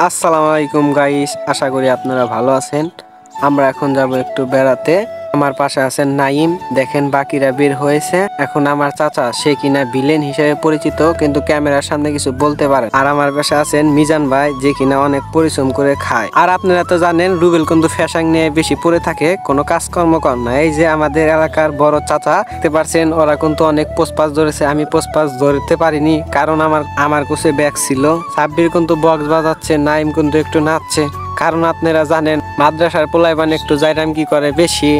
আসসালামু আলাইকুম গাইস, আশা করি আপনারা ভালো আছেন। আমরা এখন যাব একটু বেড়াতে। আমার পাশে আছেন নাইম, দেখেন বাকিরা বের হয়েছে। এখন আমার চাচা, সে কিনা ভিলেন হিসেবে পরিচিত, কিন্তু ক্যামেরার সামনে কিছু বলতে পারে। আর আমার পাশে আছেন মিজান ভাই, যে কিনা অনেক পরিশ্রম করে খায়। আর আপনারা তো জানেন রুবেল কিন্তু ফ্যাশন নিয়ে বেশি পড়ে থাকে, কোনো কাজকর্ম কর না। এই যে আমাদের এলাকার বড় চাচা, দেখতে পারছেন ওরা কিন্তু অনেক পোস্টপাস ধরেছে। আমি পোস্টপাস ধরতে পারিনি, কারণ আমার কাছে ব্যাগ ছিল। সাব্বির কিন্তু বক্স বাজাচ্ছে, নাইম কিন্তু একটু নাচছে। কারণ আপনারা জানেন মাদ্রাসার পোলাইবান একটু জাইরাম কি করে বেশি।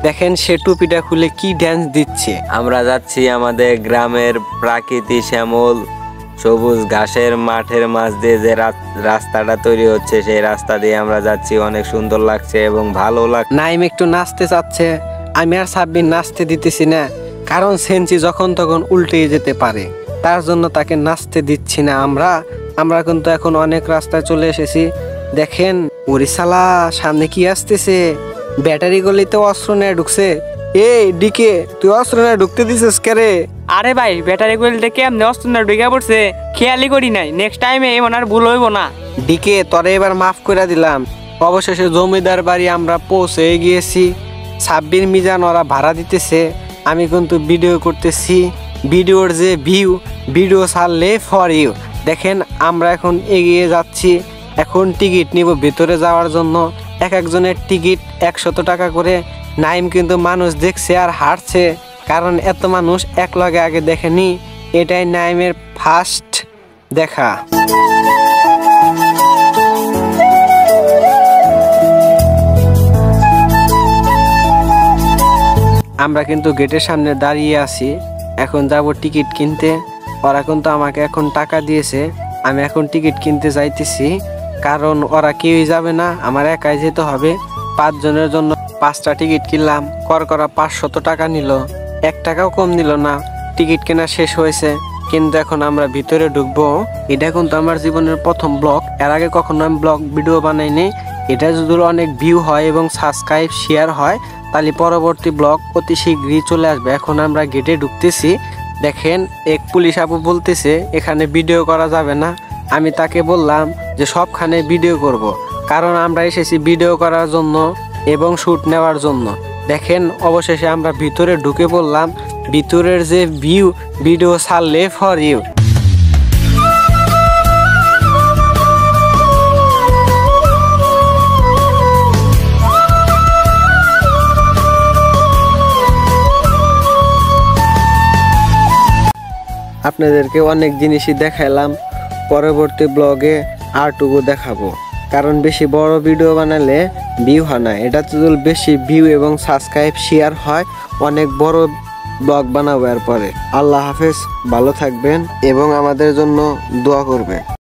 দেখেন সে টুপিটা খুলে কি ড্যান্স দিচ্ছে। আমরা যাচ্ছি আমাদের গ্রামের প্রাকৃতিক শ্যামল সবুজ ঘাসের মাঠের মাঝ দিয়ে যে রাস্তাটা তৈরি হচ্ছে, সেই রাস্তা দিয়ে আমরা যাচ্ছি। অনেক সুন্দর লাগছে এবং ভালো লাগছে। নাইম একটু নাচতে চাচ্ছে, আমি আর সাব্বির নাচতে দিতেছি না, কারণ সেঞ্চি যখন তখন উল্টে যেতে পারে, তার জন্য তাকে নাচতে দিচ্ছি না। আমরা কিন্তু এখন অনেক রাস্তায় চলে এসেছি। দেখেন ওরিশালা সামনে কি আসতেছে, ব্যাটারি গলিতে অস্ত্র নিয়ে ঢুকছে। এই ডিকে, তুই অস্ত্র নিয়ে ঢুকতে দিছিস কেরে? আরে ভাই, ব্যাটারি গলিতে কেমনে অস্ত্র নিয়ে ঢুকে পড়ছে খেয়ালই করি নাই। নেক্সট টাইমে এমন আর ভুল হইব না। ডিকে, তোরে এবার মাফ করে দিলাম। অবশেষে জমিদার বাড়ি আমরা পৌঁছে গিয়েছি। সাব্বির মিজান ওরা ভাড়া দিতেছে, আমি কিন্তু ভিডিও করতেছি। ভিডিওর যে ভিডিও ছাড়লে ফর ইউ। দেখেন আমরা এখন এগিয়ে যাচ্ছি। এখন টিকিট নিব ভেতরে যাওয়ার জন্য। একজনের টিকিট 100 টাকা করে। নাইম কিন্তু মানুষ দেখছে আর হাঁটছে, কারণ এত মানুষ এক লগে আগে দেখেনি। এটাই নাইমের ফার্স্ট দেখা। আমরা কিন্তু গেটের সামনে দাঁড়িয়ে আছি, এখন যাব টিকিট কিনতে। ওরা কিন্তু আমাকে এখন টাকা দিয়েছে, আমি এখন টিকিট কিনতে যাইতেছি। কারণ ওরা কেউই যাবে না, আমার একাই যেতে হবে। 5 জনের জন্য 5টা টিকিট কিনলাম। করা 500 টাকা নিল, 1 টাকাও কম নিল না। টিকিট কেনা শেষ হয়েছে, কিন্তু এখন আমরা ভিতরে ঢুকবো। এটা কিন্তু আমার জীবনের প্রথম ব্লগ, এর আগে কখনো আমি ব্লগ ভিডিও বানাইনি। এটা যদি অনেক ভিউ হয় এবং সাবস্ক্রাইব শেয়ার হয়, তাহলে পরবর্তী ব্লগ অতি শীঘ্রই চলে আসবে। এখন আমরা গেটে ঢুকতেছি। দেখেন এক পুলিশ আপু বলতেছে এখানে ভিডিও করা যাবে না। আমি তাকে বললাম যে সবখানে ভিডিও করব, কারণ আমরা এসেছি ভিডিও করার জন্য এবং শ্যুট নেওয়ার জন্য। দেখেন অবশেষে আমরা ভিতরে ঢুকে পড়লাম। ভিতরের যে ভিডিও ছাড়লে ফর ইউ। আপনাদেরকে অনেক জিনিসই দেখাইলাম, পরবর্তী ব্লগে আরটুকু দেখাবো। কারণ বেশি বড় ভিডিও বানালে ভিউ হয় না, এটা যদি বেশি ভিউ এবং সাবস্ক্রাইব শেয়ার হয়, অনেক বড় ব্লগ বানাবো এরপরে। আল্লাহ হাফেজ, ভালো থাকবেন এবং আমাদের জন্য দোয়া করবেন।